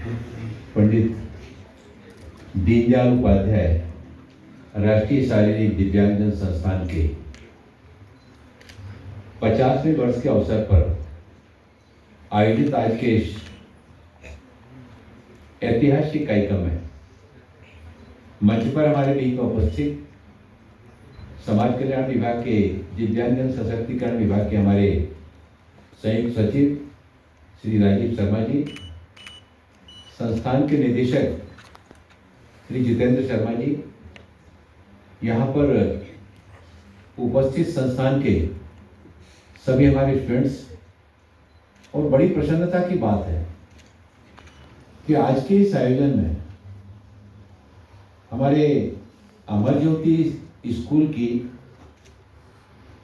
पंडित दीनदयाल उपाध्याय राष्ट्रीय शारीरिक दिव्यांगजन संस्थान के 50वें वर्ष के अवसर पर आयोजित आज के इस ऐतिहासिक कार्यक्रम में मंच पर हमारे बीच में उपस्थित समाज कल्याण विभाग के दिव्यांगजन सशक्तिकरण विभाग के हमारे संयुक्त सचिव श्री राजीव शर्मा जी, संस्थान के निदेशक श्री जितेंद्र शर्मा जी, यहाँ पर उपस्थित संस्थान के सभी हमारे स्टूडेंट्स, और बड़ी प्रसन्नता की बात है कि आज के इस आयोजन में हमारे अमर ज्योति स्कूल की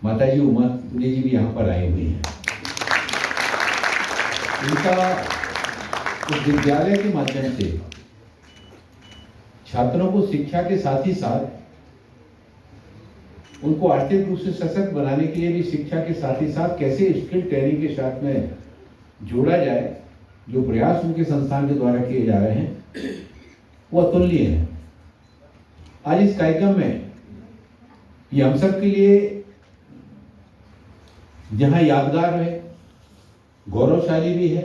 माताजी उमा जी भी यहाँ पर आई हुई हैं। इनका उस विद्यालय के माध्यम से छात्रों को शिक्षा के साथ ही साथ उनको आर्थिक रूप से सशक्त बनाने के लिए भी शिक्षा के साथ ही साथ कैसे स्किल ट्रेनिंग के साथ में जोड़ा जाए, जो प्रयास उनके संस्थान के द्वारा किए जा रहे हैं वो अतुलनीय है। आज इस कार्यक्रम में ये हम सब के लिए जहां यादगार है, गौरवशाली भी है।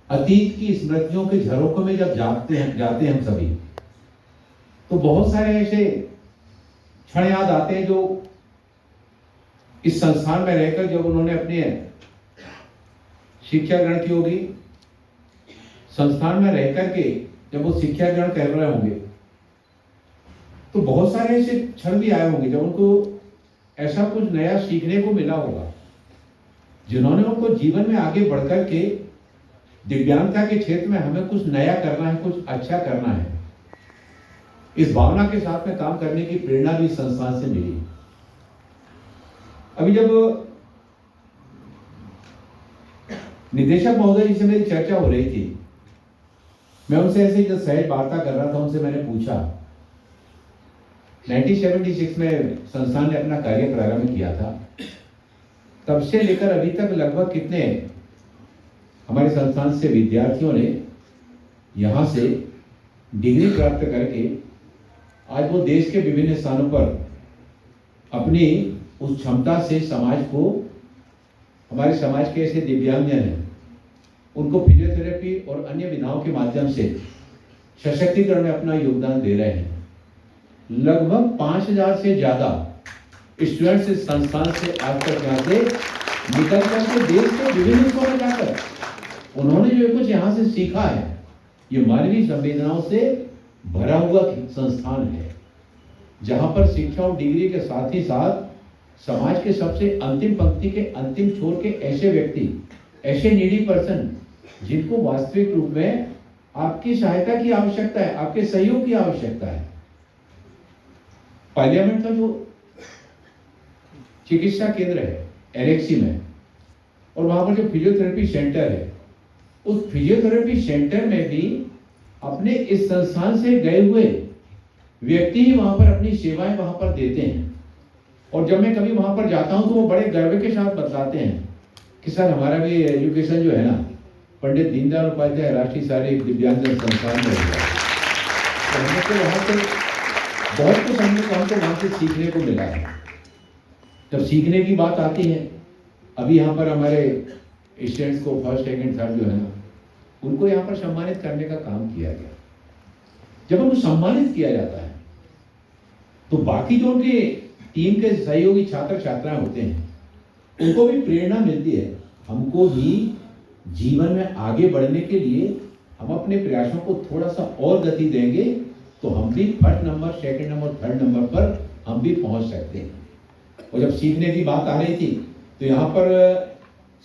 अतीत की स्मृतियों के झरोखों में जब जाते हैं हम सभी, तो बहुत सारे ऐसे क्षण याद आते हैं जो इस संस्थान में रहकर जब उन्होंने अपने शिक्षा ग्रहण की होगी, संस्थान में रहकर के जब वो शिक्षा ग्रहण कर रहे होंगे, तो बहुत सारे ऐसे क्षण भी आए होंगे जब उनको ऐसा कुछ नया सीखने को मिला होगा, जिन्होंने उनको जीवन में आगे बढ़कर के दिव्यांगता के क्षेत्र में हमें कुछ नया करना है, कुछ अच्छा करना है, इस भावना के साथ में काम करने की प्रेरणा भी संस्थान से मिली। अभी जब निदेशक महोदय जी से मेरी चर्चा हो रही थी, मैं उनसे ऐसे जब सहज वार्ता कर रहा था, उनसे मैंने पूछा 1976 में संस्थान ने अपना कार्य प्रारंभ किया था, तब से लेकर अभी तक लगभग कितने हमारे संस्थान से विद्यार्थियों ने यहाँ से डिग्री प्राप्त करके आज वो देश के विभिन्न स्थानों पर अपनी उस क्षमता से समाज को, हमारे समाज के ऐसे दिव्यांगजन हैं उनको फिजियोथेरेपी और अन्य विधाओं के माध्यम से सशक्तिकरण में अपना योगदान दे रहे हैं। लगभग 5000 से ज्यादा स्टूडेंट्स इस संस्थान से आज तक यहाँ से निकल करके देश के विभिन्न हिस्सों में जाकर उन्होंने जो कुछ यहाँ से सीखा है, ये मानवीय संवेदनाओं से भरा हुआ संस्थान है, जहाँ पर शिक्षा और डिग्री के साथ ही साथ समाज के सबसे अंतिम पंक्ति के अंतिम छोर के ऐसे व्यक्ति, ऐसे नीडी पर्सन जिनको वास्तविक रूप में आपकी सहायता की आवश्यकता है, आपके सहयोग की आवश्यकता है। पार्लियामेंट का जो चिकित्सा केंद्र है एलेक्सी में, और वहां पर जो फिजियोथेरेपी सेंटर है, उस फिजियोथेरेपी सेंटर में भी अपने इस संस्थान से गए हुए व्यक्ति ही वहां पर अपनी सेवाएं वहां पर देते हैं। और जब मैं कभी वहां पर जाता हूं तो वो बड़े गर्व के साथ बताते हैं कि सर हमारा भी एजुकेशन जो है ना पंडित दीनदयाल उपाध्याय राष्ट्रीय शारीरिक दिव्यांगजन संस्थान में हुआ। तो हमें तो वहाँ से बहुत कुछ हमको वहाँ से सीखने को मिला है। जब सीखने की बात आती है, अभी यहाँ पर हमारे स्टूडेंट्स को फर्स्ट सेकंड थर्ड जो है ना, उनको यहाँ पर सम्मानित करने का काम किया गया। जब उनको सम्मानित किया जाता है तो बाकी जो उनके टीम के सहयोगी छात्र छात्राएं होते हैं उनको भी प्रेरणा मिलती है। हमको भी जीवन में आगे बढ़ने के लिए हम अपने प्रयासों को थोड़ा सा और गति देंगे तो हम भी first number, second number, third number पर हम भी पहुंच सकते हैं। और जब सीखने की बात आ रही थी तो यहाँ पर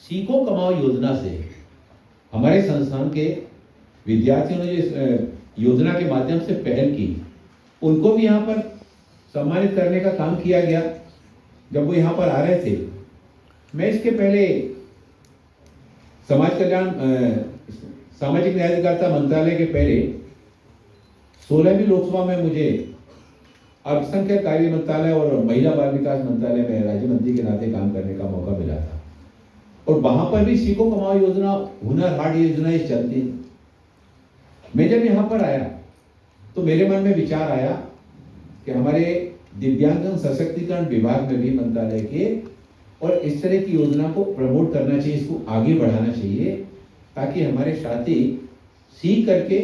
सीखो कमाओ योजना से हमारे संस्थान के विद्यार्थियों ने जो योजना के माध्यम से पहल की, उनको भी यहाँ पर सम्मानित करने का काम किया गया। जब वो यहाँ पर आ रहे थे, मैं इसके पहले समाज कल्याण सामाजिक न्याय अधिकारिता मंत्रालय के पहले 16वीं लोकसभा में मुझे अल्पसंख्यक कार्य मंत्रालय और महिला बाल विकास मंत्रालय में राज्य मंत्री के नाते काम करने का मौका मिला था। और वहां पर भी सीखो कमाओ योजना, हुनर हाट योजनाएं चलती। मैं जब यहाँ पर आया तो मेरे मन में विचार आया कि हमारे दिव्यांगजन सशक्तिकरण विभाग में भी मंत्रालय के और इस तरह की योजना को प्रमोट करना चाहिए, इसको आगे बढ़ाना चाहिए, ताकि हमारे साथी सीख करके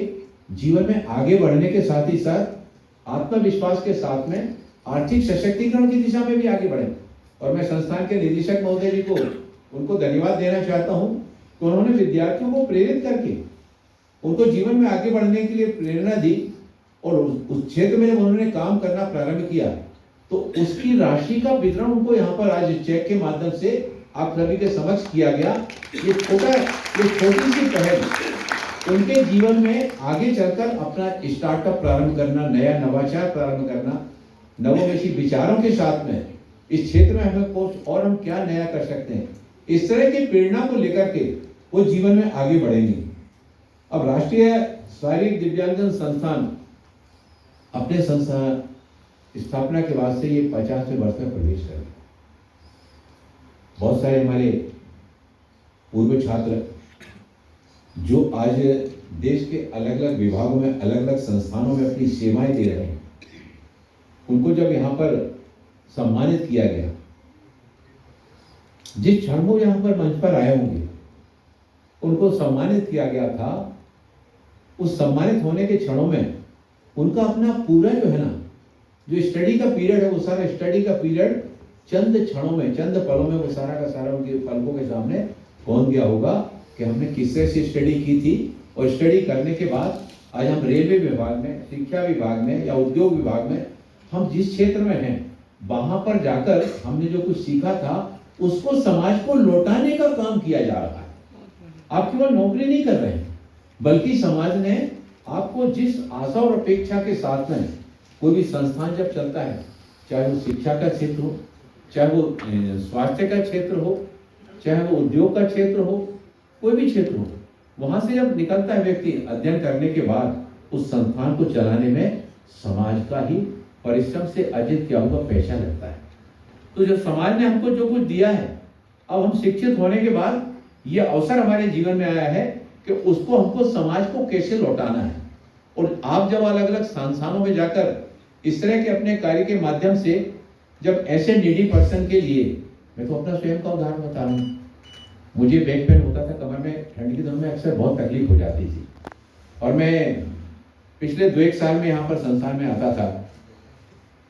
जीवन में आगे बढ़ने के साथ ही साथ आत्मविश्वास के साथ में आर्थिक सशक्तिकरण की दिशा में भी आगे बढ़े। और मैं संस्थान के निदेशक महोदय जी को उनको धन्यवाद देना चाहता हूँ कि उन्होंने विद्यार्थियों को प्रेरित करके उनको जीवन में आगे बढ़ने के लिए प्रेरणा दी, और उस क्षेत्र में जब उन्होंने काम करना प्रारंभ किया तो उसकी राशि का वितरण उनको यहाँ पर आज चेक के माध्यम से आप सभी के समक्ष किया गया। ये छोटी सी पहल उनके जीवन में आगे चलकर अपना स्टार्टअप प्रारंभ करना, नया नवाचार प्रारंभ करना, नवोन्मेषी विचारों के साथ में इस क्षेत्र में हमें कुछ और हम क्या नया कर सकते हैं, इस तरह की प्रेरणा को लेकर के वो जीवन में आगे बढ़ेंगे। अब राष्ट्रीय शारीरिक दिव्यांगजन संस्थान अपने संस्थान स्थापना के बाद से ये 50वें वर्ष में प्रवेश कर गया। बहुत सारे हमारे पूर्व छात्र जो आज देश के अलग अलग विभागों में, अलग अलग संस्थानों में अपनी सेवाएं दे रहे हैं, उनको जब यहाँ पर सम्मानित किया गया, जिस क्षण वो यहाँ पर मंच पर आए होंगे उनको सम्मानित किया गया था, उस सम्मानित होने के क्षणों में उनका अपना पूरा जो है ना, जो स्टडी का पीरियड है, वो सारा स्टडी का पीरियड चंद क्षणों में, चंद पलों में वो सारा का सारा उनके पलकों के सामने पहुंच गया होगा कि हमने किस तरह से स्टडी की थी। और स्टडी करने के बाद आज हम रेलवे विभाग में, शिक्षा विभाग में या उद्योग विभाग में, हम जिस क्षेत्र में हैं वहां पर जाकर हमने जो कुछ सीखा था उसको समाज को लौटाने का काम किया जा रहा है। आप केवल नौकरी नहीं कर रहे हैं, बल्कि समाज ने आपको जिस आशा और अपेक्षा के साथ में कोई भी संस्थान जब चलता है, चाहे वो शिक्षा का क्षेत्र हो, चाहे वो स्वास्थ्य का क्षेत्र हो, चाहे वो उद्योग का क्षेत्र हो, कोई भी क्षेत्र हो, वहां से जब निकलता है व्यक्ति अध्ययन करने के बाद, उस संस्थान को चलाने में समाज का ही परिश्रम से अर्जित किया हुआ पैसा लगता है। तो जब समाज ने हमको जो कुछ दिया है, अब हम शिक्षित होने के बाद ये अवसर हमारे जीवन में आया है कि उसको हमको समाज को कैसे लौटाना है। और आप जब अलग अलग संस्थानों में जाकर इस तरह के अपने कार्य के माध्यम से जब ऐसे नीडी पर्सन के लिए, मैं तो अपना स्वयं का उदाहरण बता रहा हूँ, मुझे बैक पेन होता था कमर में, ठंड के दिनों में अक्सर बहुत तकलीफ हो जाती थी, और मैं पिछले 2-1 साल में यहाँ पर संस्थान में आता था।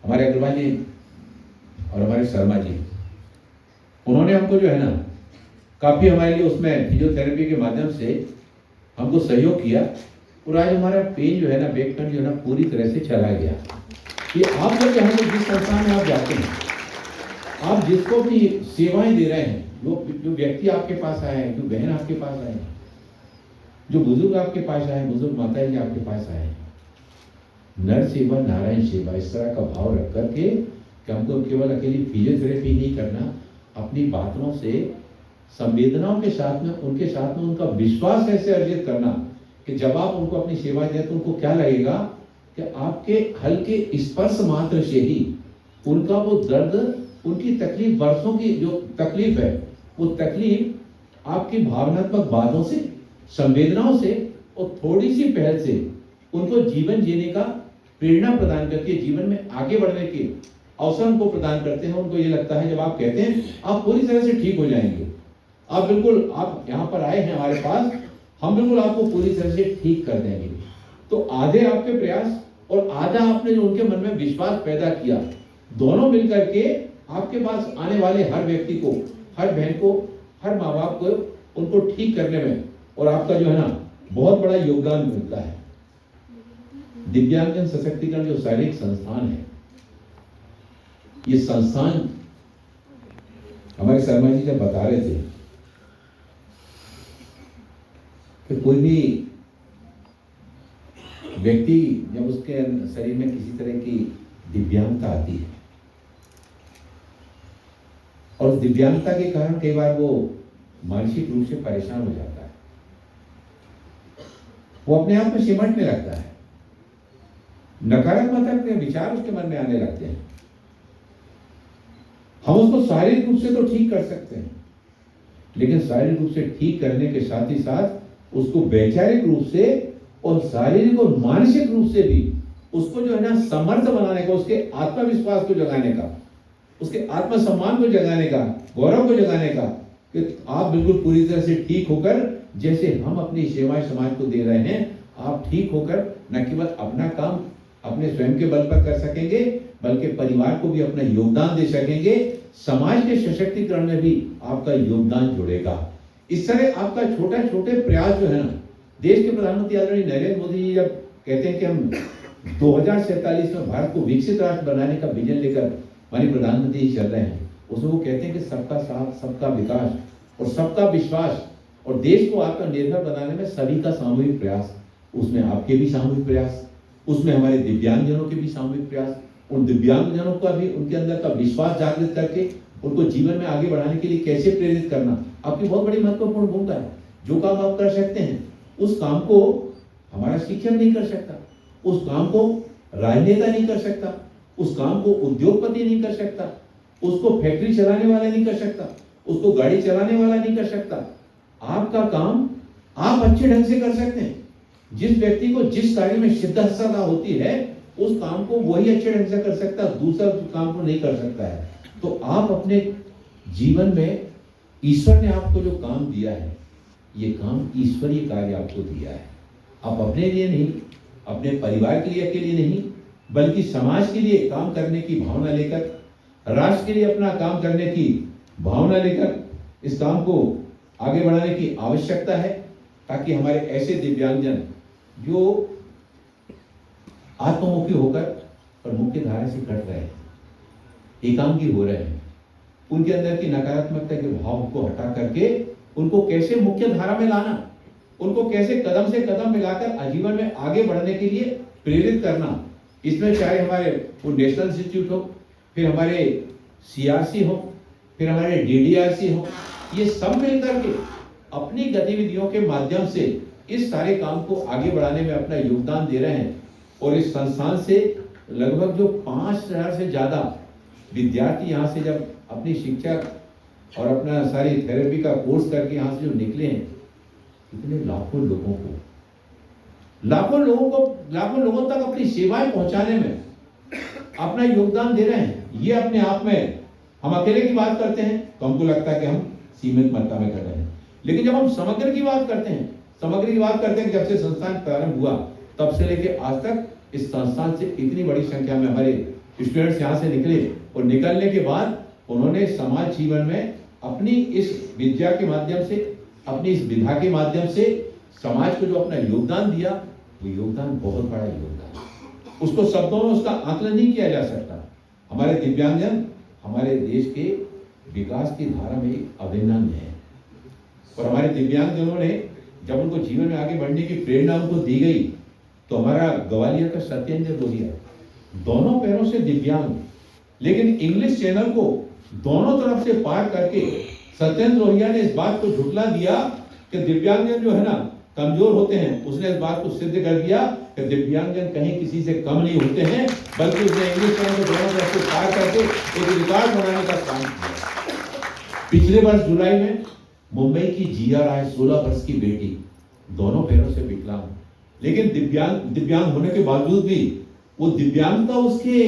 हमारे अग्रवाल जी और हमारे शर्मा जी, उन्होंने हमको जो है ना काफ़ी हमारे लिए उसमें फिजियोथेरेपी के माध्यम से हमको सहयोग किया, और आज हमारा पेन जो है ना, बैक पेन जो है ना, पूरी तरह से चला गया। कि आप जब यहाँ पर जिस संस्थान में आप जाते हैं, आप जिसको भी सेवाएं दे रहे हैं, जो व्यक्ति आपके पास आए हैं, जो बहन आपके पास आए हैं, जो बुजुर्ग आपके पास आए हैं, बुजुर्ग माता जी आपके पास आए हैं, नर सेवा नारायण सेवा, इस तरह का भाव रख करके कि हमको केवल अकेली फिजियोथेरेपी नहीं करना, अपनी बातों से, संवेदनाओं के साथ में, उनके साथ में उनका विश्वास ऐसे अर्जित करना कि जब आप उनको अपनी सेवा दें तो उनको क्या लगेगा कि आपके हल्के स्पर्श मात्र से ही उनका वो दर्द, उनकी तकलीफ, वर्षों की जो तकलीफ है, वो तकलीफ आपकी भावनात्मक बातों से, संवेदनाओं से और थोड़ी सी पहल से उनको जीवन जीने का प्रेरणा प्रदान करके जीवन में आगे बढ़ने के अवसर उनको प्रदान करते हैं। उनको ये लगता है, जब आप कहते हैं आप पूरी तरह से ठीक हो जाएंगे, आप बिल्कुल, आप यहाँ पर आए हैं हमारे पास, हम बिल्कुल आपको पूरी तरह से ठीक कर देंगे। तो आधे आपके प्रयास और आधा आपने जो उनके मन में विश्वास पैदा किया, दोनों मिलकर के आपके पास आने वाले हर व्यक्ति को, हर बहन को, हर माँ बाप को, उनको ठीक करने में और आपका जो है ना बहुत बड़ा योगदान मिलता है। दिव्यांगजन सशक्तिकरण जो शारीरिक संस्थान है, ये संस्थान हमारे शर्मा जी जब बता रहे थे कि कोई भी व्यक्ति जब उसके शरीर में किसी तरह की दिव्यांगता आती है और उस दिव्यांगता के कारण कई बार वो मानसिक रूप से परेशान हो जाता है, वो अपने आप में सिमटने लगता है, नकारात्मक विचार उसके मन में आने लगते हैं। हम उसको शारीरिक रूप से तो ठीक कर सकते हैं, लेकिन शारीरिक रूप से ठीक करने के साथ ही साथ उसको वैचारिक रूप से और शारीरिक और मानसिक रूप से भी उसको जो है ना समर्थ बनाने का, उसके आत्मविश्वास को जगाने का, उसके आत्मसम्मान को जगाने का, गौरव को जगाने का, कि आप बिल्कुल पूरी तरह से ठीक होकर, जैसे हम अपनी सेवाएं समाज को दे रहे हैं, आप ठीक होकर न केवल अपना काम अपने स्वयं के बल पर कर सकेंगे, बल्कि परिवार को भी अपना योगदान दे सकेंगे, समाज के सशक्तिकरण में भी आपका योगदान जुड़ेगा। इस तरह आपका छोटा छोटे प्रयास जो है ना, देश के प्रधानमंत्री आदरणीय नरेंद्र मोदी जी जब कहते हैं कि हम 2047 में भारत को विकसित राष्ट्र बनाने का विजन लेकर माननीय प्रधानमंत्री जी चल रहे हैं, उसमें वो कहते हैं कि सबका साथ, सबका विकास और सबका विश्वास, और देश को आत्मनिर्भर बनाने में सभी का सामूहिक प्रयास। उसमें आपके भी सामूहिक प्रयास, उसमें हमारे दिव्यांगजनों के भी सामूहिक प्रयास, उन दिव्यांगजनों का भी उनके अंदर का विश्वास जागृत करके उनको जीवन में आगे बढ़ाने के लिए कैसे प्रेरित करना, आपकी बहुत बड़ी महत्वपूर्ण भूमिका है। जो काम आप कर सकते हैं, उस काम को हमारा शिक्षक नहीं कर सकता, उस काम को राजनेता नहीं कर सकता, उस काम को उद्योगपति नहीं कर सकता, उसको फैक्ट्री चलाने वाला नहीं कर सकता, उसको गाड़ी चलाने वाला नहीं कर सकता। आपका काम आप अच्छे ढंग से कर सकते हैं। जिस व्यक्ति को जिस कार्य में सिद्धता होती है, उस काम को वही अच्छे ढंग से कर सकता है, दूसरा काम को नहीं कर सकता है। तो आप अपने जीवन में ईश्वर ने आपको जो काम दिया है, ये काम ईश्वरीय कार्य आपको दिया है। आप अपने लिए नहीं, अपने परिवार के लिए अकेले नहीं, बल्कि समाज के लिए काम करने की भावना लेकर, राष्ट्र के लिए अपना काम करने की भावना लेकर इस काम को आगे बढ़ाने की आवश्यकता है, ताकि हमारे ऐसे दिव्यांगजन जो आत्ममुखी होकर और मुख्य धारा से कट रहे हैं, एकांगी हो रहे हैं, उनके अंदर की नकारात्मकता के भाव को हटा करके उनको कैसे मुख्य धारा में लाना, उनको कैसे कदम से कदम मिलाकर आजीवन में आगे बढ़ने के लिए प्रेरित करना। इसमें चाहे हमारे वो नेशनल इंस्टीट्यूट हो, फिर हमारे CRC हो, फिर हमारे DDRC हो, ये सब मिलकर के अपनी गतिविधियों के माध्यम से इस सारे काम को आगे बढ़ाने में अपना योगदान दे रहे हैं। और इस संस्थान से लगभग जो 5000 से ज्यादा विद्यार्थी यहाँ से जब अपनी शिक्षा और अपना सारी थेरेपी का कोर्स करके यहाँ से जो निकले हैं, इतने लाखों लोगों तक अपनी सेवाएं पहुंचाने में अपना योगदान दे रहे हैं। ये अपने आप में, हम अकेले की बात करते हैं तो हमको लगता है कि हम सीमित मात्रा में कर रहे हैं, लेकिन जब हम समग्र की बात करते हैं कि जब से संस्थान प्रारंभ हुआ तब से लेके आज तक इस संस्थान से इतनी बड़ी संख्या में हमारे स्टूडेंट्स यहाँ से निकले, और निकलने के बाद उन्होंने समाज जीवन में अपनी इस विद्या के माध्यम से, अपनी इस विधा के माध्यम से समाज को जो अपना योगदान दिया, वो योगदान बहुत बड़ा योगदान है। उसको शब्दों में उसका आकलन नहीं किया जा सकता। हमारे दिव्यांगजन हमारे देश के विकास की धारा में एक अभिन्न अंग है, और हमारे दिव्यांगजनों ने जब उनको जीवन में आगे बढ़ने की प्रेरणा उनको दी गई, तो हमारा ग्वालियर का सत्येंद्र लोहिया दोनों पैरों से दिव्यांग, लेकिन इंग्लिश चैनल को दोनों तरफ से पार करके सत्येंद्र लोहिया ने इस बात को झुठला दिया कि दिव्यांगजन जो है ना कमजोर होते हैं। उसने इस बात को सिद्ध कर दिया कि दिव्यांगजन कहीं किसी से कम नहीं होते हैं, बल्कि उसने इंग्लिश चैनल को दोनों तरफ से पार करके एक रिकॉर्ड बनाने का काम किया। पिछले वर्ष जुलाई में मुंबई की जिया राय 16 वर्ष की बेटी, दोनों पैरों से विकलांग, लेकिन दिव्यांग होने के बावजूद भी वो दिव्यांगता उसके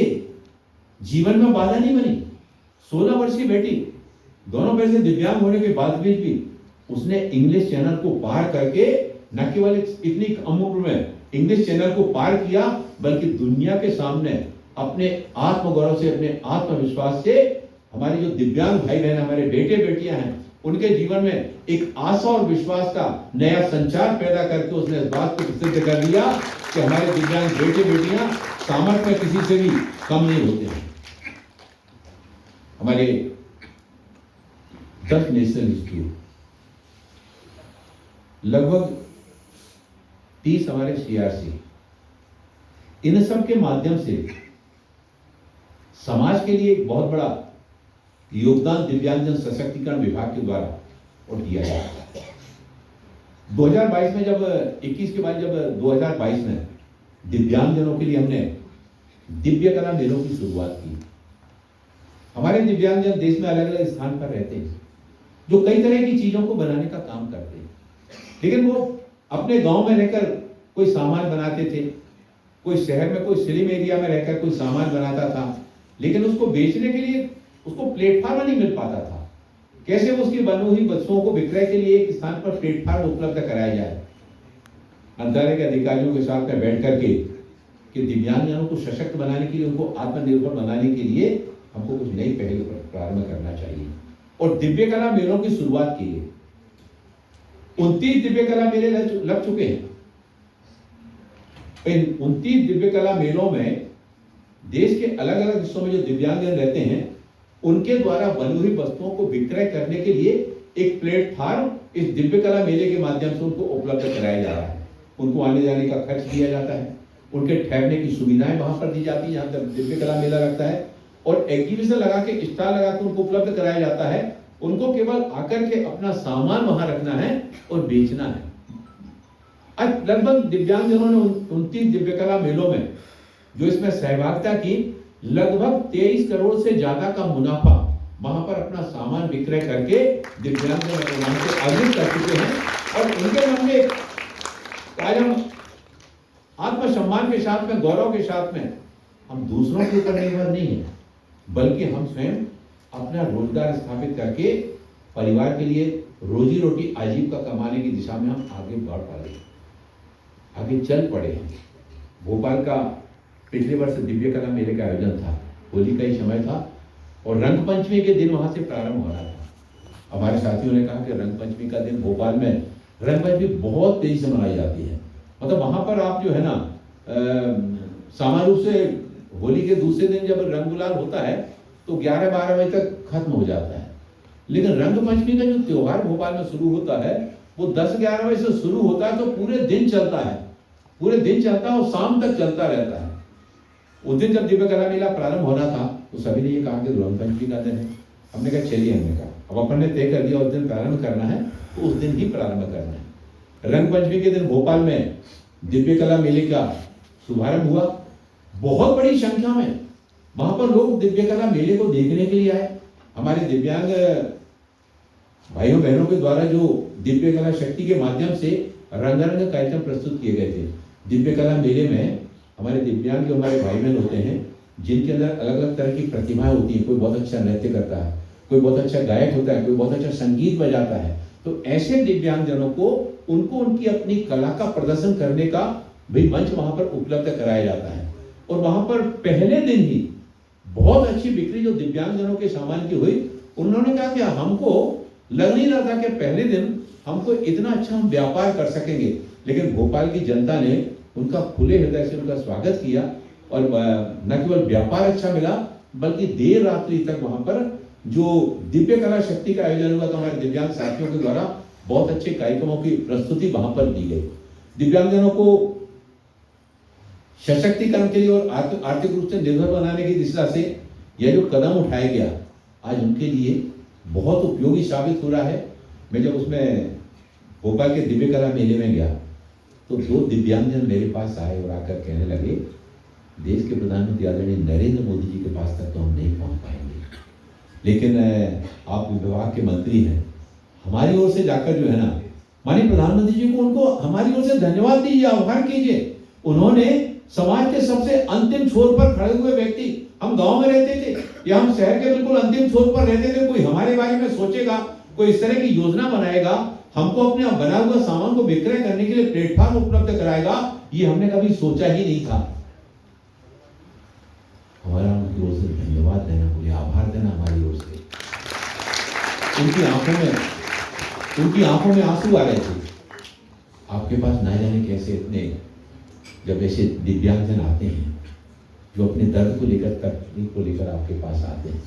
जीवन में बाधा नहीं बनी। 16 वर्ष की बेटी, दोनों पैर से दिव्यांग होने के बाद भी उसने इंग्लिश चैनल को पार करके न केवल इतनी कम उम्र में इंग्लिश चैनल को पार किया, बल्कि दुनिया के सामने अपने आत्मगौरव से, अपने आत्मविश्वास से हमारे जो दिव्यांग भाई बहन, हमारे बेटे बेटियां हैं, उनके जीवन में एक आशा और विश्वास का नया संचार पैदा करके उसने इस बात को सिद्ध कर दिया कि हमारे दिव्यांग बेटे बेटियां सामर्थ्य में किसी से भी कम नहीं होते हैं। हमारे 10 नेशनल इंस्टीट्यूट, लगभग 30 हमारे CRC, इन सब के माध्यम से समाज के लिए एक बहुत बड़ा योगदान दिव्यांगजन सशक्तिकरण विभाग के द्वारा और दिया जाता है। 2022 में जब 21 के बाद जब 2022 में दिव्यांगजनों के लिए हमने दिव्य कला मेलों की शुरुआत की। हमारे दिव्यांगजन देश में अलग अलग स्थान पर रहते हैं, जो कई तरह की चीजों को बनाने का काम करते हैं, लेकिन वो अपने गांव में रहकर कोई सामान बनाते थे, कोई शहर में कोई स्लिम एरिया में रहकर कोई सामान बनाता था, लेकिन उसको बेचने के लिए उसको प्लेटफॉर्म नहीं मिल पाता था। कैसे उसकी बनी हुई वस्तुओं को विक्रय के लिए एक स्थान पर प्लेटफॉर्म उपलब्ध कराया जाए। मंत्रालय के अधिकारियों के साथ में बैठ करके कि दिव्यांगजनों को सशक्त बनाने के लिए, उनको आत्मनिर्भर बनाने के लिए हमको कुछ नई पहल प्रारंभ करना चाहिए और दिव्य कला मेलों की शुरुआत की है। 29 दिव्य कला मेले लग चुके हैं। इन 29 दिव्य कला मेलों में देश के अलग अलग हिस्सों में जो दिव्यांगजन रहते हैं उनके द्वारा बनी हुई वस्तुओं को विक्रय करने के लिए एक प्लेटफॉर्म इस दिव्य कला मेले के माध्यम से उनको उपलब्ध कराया जा रहा है। उनको आने जाने का खर्च दिया जाता है, उनके ठहरने की सुविधाएं वहां पर दी जाती है जहां पर दिव्य कला मेला लगता है, और एग्जीबिशन लगा के, स्टॉल लगा के उनको उपलब्ध कराया जाता है। उनको केवल आकर के अपना सामान वहां रखना है और बेचना है। आज लगभग दिव्यांगजनों ने 29 दिव्य कला मेलों में जो इसमें सहभागिता की, लगभग 23 करोड़ से ज्यादा का मुनाफा वहां पर अपना सामान विक्रय करके दिव्यांगजन वहां से अर्जित कर चुके हैं। और उनके मन में आज हम आत्मसम्मान के साथ में, गौरव के साथ में, हम दूसरों के ऊपर निर्भर नहीं है, बल्कि हम स्वयं अपना रोजगार स्थापित करके परिवार के लिए रोजी रोटी आजीविका कमाने की दिशा में हम आगे बढ़ पा रहे हैं, आगे चल पड़े हैं। भोपाल का पिछले वर्ष दिव्य कला मेले का आयोजन था, होली का ही समय था और रंग पंचमी के दिन वहां से प्रारंभ होना था। हमारे साथियों ने कहा कि रंग पंचमी का दिन भोपाल में रंग पंचमी बहुत तेजी से मनाई जाती है। मतलब वहां पर आप जो है ना सामान्य रूप से होली के दूसरे दिन जब रंग गुलाल होता है तो 11-12 बजे तक खत्म हो जाता है, लेकिन रंग पंचमी का जो त्योहार भोपाल में शुरू होता है वो 10-11 बजे से शुरू होता है, तो पूरे दिन चलता है, पूरे दिन चलता है और शाम तक चलता रहता है। उस दिन जब दिव्य कला मेला प्रारंभ होना था तो सभी ने ये कहा कि रंग पंचमी का दिन है। हमने कहा चलिए, हमने कहा अब अपन ने तय कर दिया उस दिन प्रारंभ करना है तो उस दिन ही प्रारंभ करना है। रंग पंचमी के दिन भोपाल में दिव्य कला मेले का शुभारंभ हुआ। बहुत बड़ी संख्या में वहां पर लोग दिव्य कला मेले को देखने के लिए आए। हमारे दिव्यांग भाइयों बहनों के द्वारा जो दिव्य कला शक्ति के माध्यम से रंगारंग कार्यक्रम प्रस्तुत किए गए थे। दिव्य कला मेले में हमारे दिव्यांग जो हमारे भाई बहन होते हैं, जिनके अंदर अलग अलग तरह की प्रतिभाएं होती हैं, कोई बहुत अच्छा नृत्य करता है, कोई बहुत अच्छा गायक होता है, कोई बहुत अच्छा संगीत बजाता है, तो ऐसे दिव्यांगजनों को उनको उनकी अपनी कला का प्रदर्शन करने का भी मंच वहां पर उपलब्ध कराया जाता है। और वहां पर पहले दिन ही बहुत अच्छी बिक्री जो दिव्यांगजनों के सामान की हुई। उन्होंने कहा कि हमको लग नहीं रहा था कि पहले दिन हमको इतना अच्छा हम व्यापार कर सकेंगे, लेकिन भोपाल की जनता ने उनका खुले हृदय से उनका स्वागत किया और न केवल व्यापार अच्छा मिला बल्कि देर रात्रि तक वहां पर जो दिव्य कला शक्ति का आयोजन हुआ तो हमारे दिव्यांग साथियों के द्वारा बहुत अच्छे कार्यक्रमों की प्रस्तुति वहां पर दी गई। दिव्यांगजनों को सशक्तिकरण के लिए और आर्थिक रूप से निर्भर बनाने की दिशा से यह जो कदम उठाया गया आज उनके लिए बहुत उपयोगी साबित हो रहा है। मैं जब उसमें भोपाल के दिव्य कला मेले में गया तो 2 दिव्यांगजन मेरे पास आए और आकर कहने लगे, देश के प्रधानमंत्री आदरणीय नरेंद्र मोदी जी के पास तक तो हम नहीं पहुंच पाएंगे, लेकिन आप विभाग के मंत्री हैं, हमारी ओर से जाकर जो है ना माननीय प्रधानमंत्री जी को उनको हमारी ओर से धन्यवाद दीजिए, आभार कीजिए। उन्होंने समाज के सबसे अंतिम छोर पर खड़े हुए व्यक्ति, हम गांव में रहते थे या हम शहर के बिल्कुल अंतिम छोर पर रहते थे, कोई हमारे बारे में सोचेगा, कोई इस तरह की योजना बनाएगा, हमको अपने बना हुआ सामान को विक्रय करने के लिए प्लेटफॉर्म उपलब्ध कराएगा, ये हमने कभी सोचा ही नहीं था। हमारा उनकी ओर से धन्यवाद देना, मुझे आभार देना हमारी ओर से। उनकी आंखों में आंसू आ रहे थे। आपके पास ना जाने कैसे इतने, जब ऐसे दिव्यांगजन आते हैं जो अपने दर्द को लेकर, तकलीफ को लेकर आपके पास आते हैं,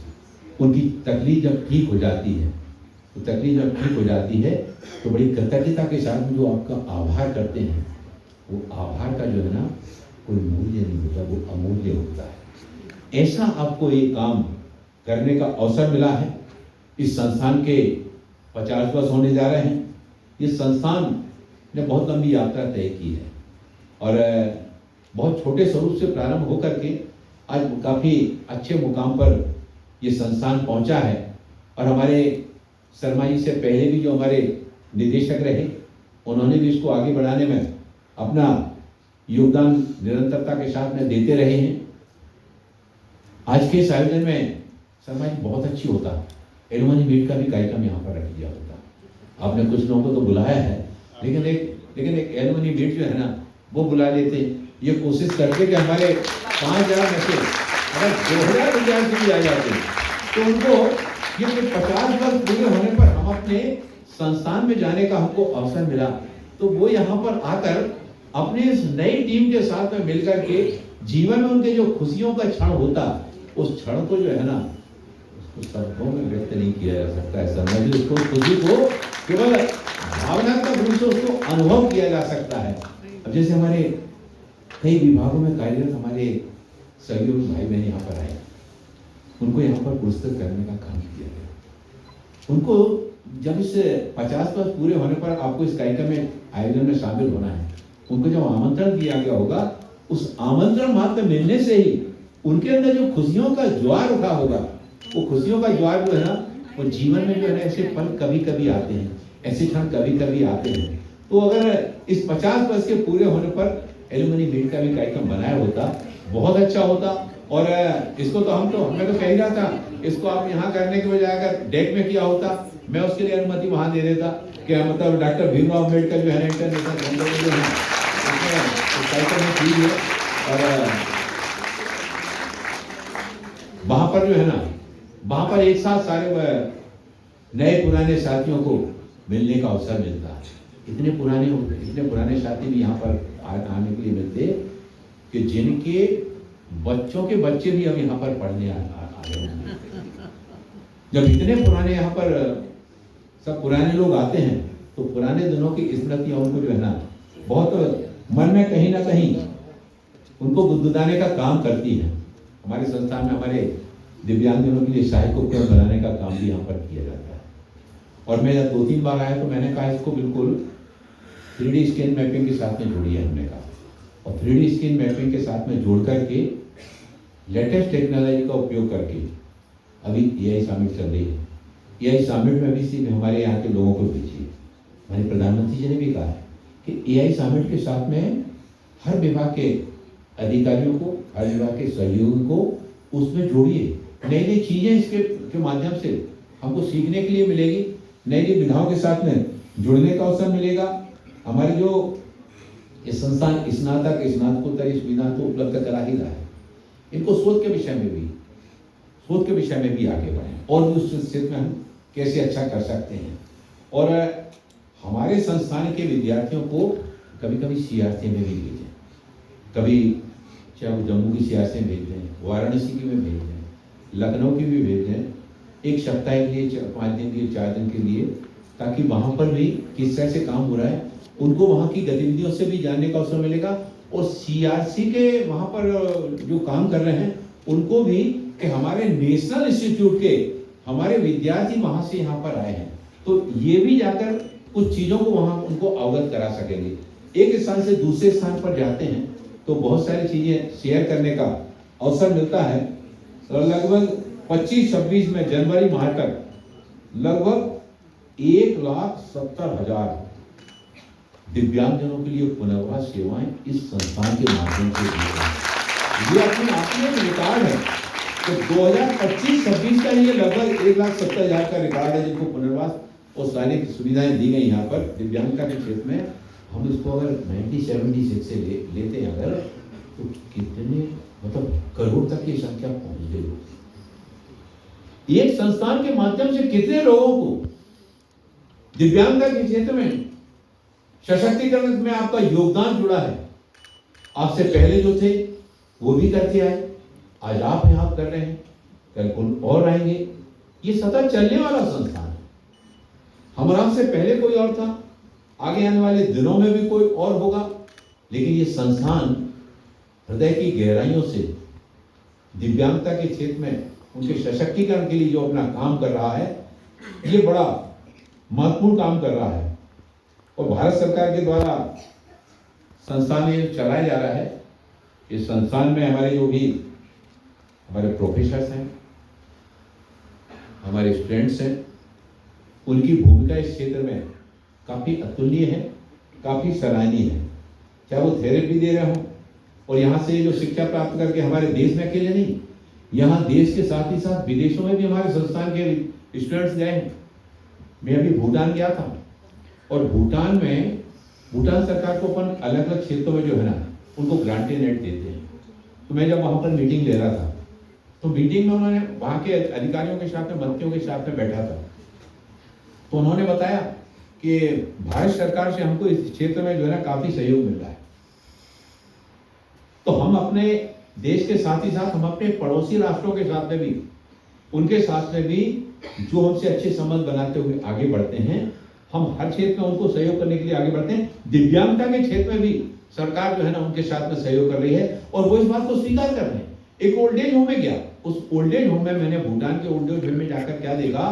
उनकी तकलीफ जब ठीक हो जाती है तो बड़ी कृतज्ञता के साथ जो आपका आभार करते हैं, वो आभार का जो है ना कोई मूल्य नहीं होता, वो अमूल्य होता है। ऐसा आपको ये काम करने का अवसर मिला है। इस संस्थान के 50 वर्ष होने जा रहे हैं। इस संस्थान ने बहुत लंबी यात्रा तय की है और बहुत छोटे स्वरूप से प्रारंभ होकर के आज काफ़ी अच्छे मुकाम पर ये संस्थान पहुंचा है। और हमारे शर्मा जी से पहले भी जो हमारे निदेशक रहे, उन्होंने भी इसको आगे बढ़ाने में अपना योगदान निरंतरता के साथ में देते रहे हैं। आज के इस आयोजन में शर्मा जी बहुत अच्छी होता, एलुमनी मीट का भी कार्यक्रम यहाँ पर रख दिया होता। आपने कुछ लोगों को तो बुलाया है, लेकिन एक एलुमनी मीट जो है ना वो बुला लेते। ये कोशिश करते कि हमारे 5,000 में से अगर 2,000 विद्यार्थी भी आ जाते तो उनको ये 50 वर्ष पूरे होने पर हम अपने संस्थान में जाने का हमको अवसर मिला, तो वो यहाँ पर आकर अपने इस नई टीम के साथ में मिलकर के जीवन में उनके जो खुशियों का क्षण होता, उस क्षण को जो है ना उसको शब्दों में व्यक्त नहीं किया जा सकता है। समझिए, उसको खुशी को केवल भावनात्मक रूप से उसको अनुभव किया जा सकता है। अब जैसे हमारे कई विभागों में कार्यरत हमारे सहयोगी भाई बहन यहाँ पर आए, उनको यहाँ पर पुरस्कृत करने का काम किया गया। उनको जब इस 50 वर्ष पूरे होने पर आपको इस कार्यक्रम में आयोजन में शामिल होना है, उनको जब आमंत्रण दिया गया होगा, उस आमंत्रण मात्र मिलने से ही उनके अंदर जो खुशियों का ज्वार उठा होगा, वो खुशियों का ज्वार जो है ना वो जीवन में जो है ना ऐसे पल कभी कभी आते हैं, ऐसे क्षण कभी कभी आते हैं। तो अगर इस 50 वर्ष के पूरे होने पर एलुमनी मीट का भी कार्यक्रम बनाया होता, बहुत अच्छा होता। और इसको तो हमें तो कह ही रहा था, इसको आप यहाँ करने के बजाय अगर डेक में किया होता, मैं उसके लिए अनुमति वहाँ दे देता कि मतलब डॉक्टर भीमराव अम्बेडकर जो है इंटरनेशनल सेंटर जो है उसमें कार्यक्रम में की है, और वहाँ पर जो है ना वहाँ पर एक साथ सारे नए पुराने साथियों को मिलने का अवसर मिलता है। इतने पुराने साथी भी यहाँ पर आने के लिए मिलते कि जिनके बच्चों के बच्चे भी अब यहाँ पर पढ़ने आ रहे हैं। जब इतने पुराने यहाँ पर सब पुराने लोग आते हैं तो पुराने दिनों की स्मृतियाँ उनको जो है ना बहुत मन में कहीं ना कहीं उनको गुदगुदाने का काम करती है। हमारे संस्थान में हमारे दिव्यांगजनों के लिए सहायक उपकरण बनाने का काम भी यहाँ पर किया जाता है। और मैं जब 2-3 बार आया तो मैंने कहा इसको बिल्कुल 3D स्कैन मैपिंग के साथ में जोड़िए हमने कहा, और 3D स्कैन मैपिंग के साथ में जोड़ करके लेटेस्ट टेक्नोलॉजी का उपयोग करके अभी AI समिट चल रही है। AI समिट में भी सिर्फ हमारे यहाँ के लोगों को भेजिए। हमारे प्रधानमंत्री जी ने भी कहा है कि AI समिट के साथ में हर विभाग के अधिकारियों को, हर विभाग के सहयोगियों को उसमें जोड़िए। नई नई चीज़ें इसके माध्यम से हमको सीखने के लिए मिलेगी, नई नई विधाओं के साथ में जुड़ने का अवसर मिलेगा। हमारी जो इस संस्थान स्नातक स्नातकोत्तर सुविधा तो उपलब्ध करा ही रहा है, इनको शोध के विषय में भी आगे बढ़ें और भी उस क्षेत्र में हम कैसे अच्छा कर सकते हैं। और हमारे संस्थान के विद्यार्थियों को कभी कभी CRC में भी भेजें, कभी चाहे वो जम्मू की CRC में भेज दें, वाराणसी की में भेज दें, लखनऊ की भी भेज दें, एक सप्ताह के लिए 5 दिन के लिए 4 दिन के लिए, ताकि वहाँ पर भी किस तरह से काम हो रहा है उनको वहाँ की गतिविधियों से भी जानने का अवसर मिलेगा। और CRC के वहाँ पर जो काम कर रहे हैं उनको भी कि हमारे नेशनल इंस्टीट्यूट के हमारे विद्यार्थी वहाँ से यहाँ पर आए हैं, तो ये भी जाकर कुछ चीज़ों को वहाँ उनको अवगत करा सकेंगे। एक स्थान से दूसरे स्थान पर जाते हैं तो बहुत सारी चीज़ें शेयर करने का अवसर मिलता है। लगभग 25-26 में जनवरी माह तक लगभग 1,70,000 दिव्यांगजनों के लिए पुनर्वास सेवाएं इस संस्थान के माध्यम से दी गई। ये अपने आप में एक रिकॉर्ड है। तो 2025-26 का ये लगभग 1,70,000 का रिकॉर्ड है जिनको पुनर्वास और सारी सुविधाएं दी गई यहाँ पर दिव्यांगता के क्षेत्र में। हम इसको अगर 1976 से लेते हैं अगर, तो कितने मतलब करोड़ तक की संख्या पहुंच गई। एक संस्थान के माध्यम से कितने लोगों को दिव्यांगता के क्षेत्र में सशक्तिकरण में आपका योगदान जुड़ा है। आपसे पहले जो थे वो भी करते आए, आज आप यहाँ कर रहे हैं, कल कोई और आएंगे। ये सतत चलने वाला संस्थान है। हमारा से पहले कोई और था, आगे आने वाले दिनों में भी कोई और होगा, लेकिन ये संस्थान हृदय की गहराइयों से दिव्यांगता के क्षेत्र में उनके सशक्तिकरण के लिए जो अपना काम कर रहा है, ये बड़ा महत्वपूर्ण काम कर रहा है। और भारत सरकार के द्वारा संस्थान ये चलाया जा रहा है। इस संस्थान में हमारे जो भी हमारे प्रोफेसर्स हैं, हमारे स्टूडेंट्स हैं, उनकी भूमिका इस क्षेत्र में काफ़ी अतुलनीय है, काफ़ी सराहनीय है। चाहे वो थेरेपी दे रहे हों, और यहाँ से जो शिक्षा प्राप्त करके हमारे देश में अकेले नहीं, यहाँ देश के साथ ही साथ विदेशों में भी हमारे संस्थान के स्टूडेंट्स गए हैं। मैं अभी भूटान गया था, और भूटान सरकार को अपन अलग अलग क्षेत्रों में जो है ना उनको ग्रांटेड नेट देते हैं। तो मैं जब वहाँ पर मीटिंग ले रहा था, तो मीटिंग में उन्होंने वहाँ के अधिकारियों के साथ में, मंत्रियों के साथ में बैठा था, तो उन्होंने बताया कि भारत सरकार से हमको इस क्षेत्र में जो है ना काफी सहयोग मिल रहा है। तो हम अपने देश के साथ ही साथ हम अपने पड़ोसी राष्ट्रों के साथ में भी, उनके साथ में भी जो हमसे अच्छे संबंध बनाते हुए आगे बढ़ते हैं, हम हर क्षेत्र में उनको सहयोग करने के लिए आगे बढ़ते हैं। दिव्यांगता के क्षेत्र में भी सरकार जो है ना उनके साथ में सहयोग कर रही है, और वो इस बात को स्वीकार कर रहे हैं। एक ओल्ड एज होम में गया, उस ओल्ड एज होम में मैंने भूटान के ओल्ड एज होम में जाकर क्या देखा,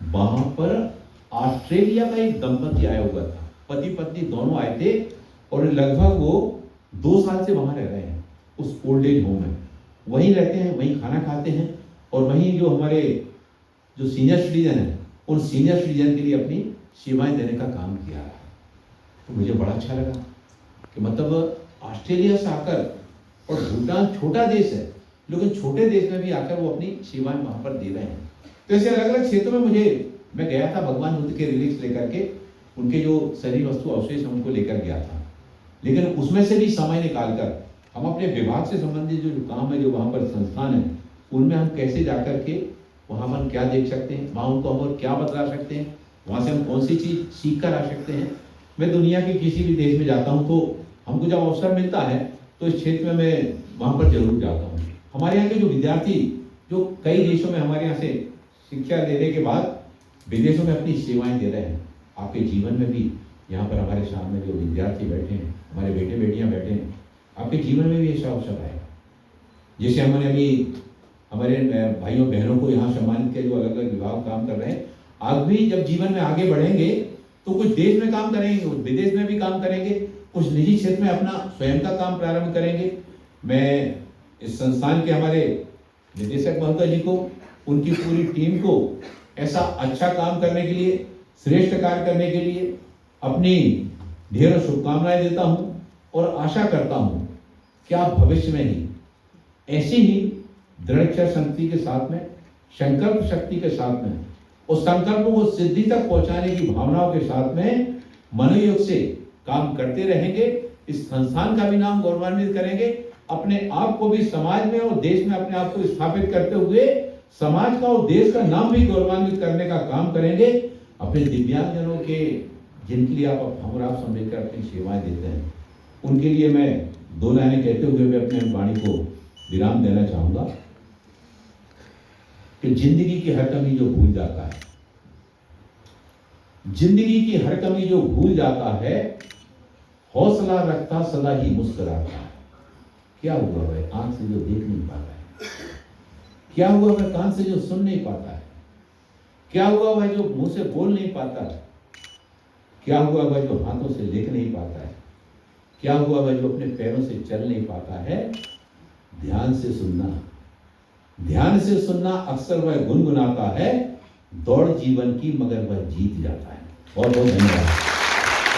वहां पर ऑस्ट्रेलिया का एक दंपति आया हुआ था, पति पत्नी दोनों आए थे, और लगभग वो 2 साल से वहां रह रहे हैं उस ओल्ड एज होम में। वहीं रहते हैं, वहीं खाना खाते हैं, और वहीं जो हमारे जो सीनियर सिटीजन है, उन सीनियर सिटीजन के लिए अपनी सेवाएं देने का काम किया है। तो मुझे बड़ा अच्छा लगा कि मतलब ऑस्ट्रेलिया से आकर, और भूटान छोटा देश है, लेकिन छोटे देश में भी आकर वो अपनी सेवाएं वहां पर दे रहे हैं। तो ऐसे अलग अलग क्षेत्रों में मैं गया था भगवान बुद्ध के रिलीक्स लेकर के, उनके जो शरीर वस्तु अवशेष हैं उनको लेकर गया था, लेकिन उसमें से भी समय निकालकर हम अपने विभाग से संबंधित जो काम है, जो वहाँ पर संस्थान है, उनमें हम कैसे जाकर के वहाँ पर क्या देख सकते हैं, वहाँ उनको हम और क्या बतला सकते हैं, वहाँ से हम कौन सी चीज़ सीख कर आ सकते हैं। मैं दुनिया के किसी भी देश में जाता हूँ तो हमको जब अवसर मिलता है तो इस क्षेत्र में मैं वहाँ पर जरूर जाता हूँ। हमारे यहाँ के जो विद्यार्थी जो कई देशों में हमारे यहाँ से शिक्षा लेने के बाद विदेशों में अपनी सेवाएं दे रहे हैं, आपके जीवन में भी यहाँ पर हमारे सामने जो विद्यार्थी बैठे हैं, हमारे बेटे बेटियाँ बैठे हैं, आपके जीवन में भी ऐसा अवसर आएगा। जैसे हमने अभी हमारे भाइयों बहनों को यहाँ सम्मानित किया जो अलग अलग विभाग काम कर रहे हैं, आप भी जब जीवन में आगे बढ़ेंगे तो कुछ देश में काम करेंगे, कुछ विदेश में भी काम करेंगे, कुछ निजी क्षेत्र में अपना स्वयं का काम प्रारंभ करेंगे। मैं इस संस्थान के हमारे निदेशक महोदय जी को, उनकी पूरी टीम को ऐसा अच्छा काम करने के लिए, श्रेष्ठ कार्य करने के लिए अपनी ढेरों शुभकामनाएं देता हूं, और आशा करता हूं कि आप भविष्य में ही ऐसी ही दृढ़ इच्छा शक्ति के साथ में, संकल्प शक्ति के साथ में, उस संकल्पों को सिद्धि तक पहुंचाने की भावनाओं के साथ में मनोयोग से काम करते रहेंगे। इस संस्थान का भी नाम गौरवान्वित करेंगे, अपने आप को भी समाज में और देश में अपने आप को स्थापित करते हुए समाज का और देश का नाम भी गौरवान्वित करने का काम करेंगे। अपने दिव्यांगजनों के, जिनके लिए आप हमराव समझकर अपनी सेवाएं देते हैं, उनके लिए मैं 2 लाइनें कहते हुए मैं अपने वाणी को विराम देना चाहूंगा कि जिंदगी की हर कमी जो भूल जाता है, जिंदगी की हर कमी जो भूल जाता है, हौसला रखता सदा ही मुस्कुराता है। क्या हुआ वह आंख से जो देख नहीं पाता है, क्या हुआ वह कान से जो सुन नहीं पाता है, क्या हुआ वह जो मुंह से बोल नहीं पाता है, क्या हुआ वह जो हाथों से लिख नहीं पाता है, क्या हुआ वह जो अपने पैरों से चल नहीं पाता है। ध्यान से सुनना, ध्यान से सुनना, अक्सर वह गुनगुनाता है, दौड़ जीवन की मगर वह जीत जाता है। बहुत बहुत धन्यवाद।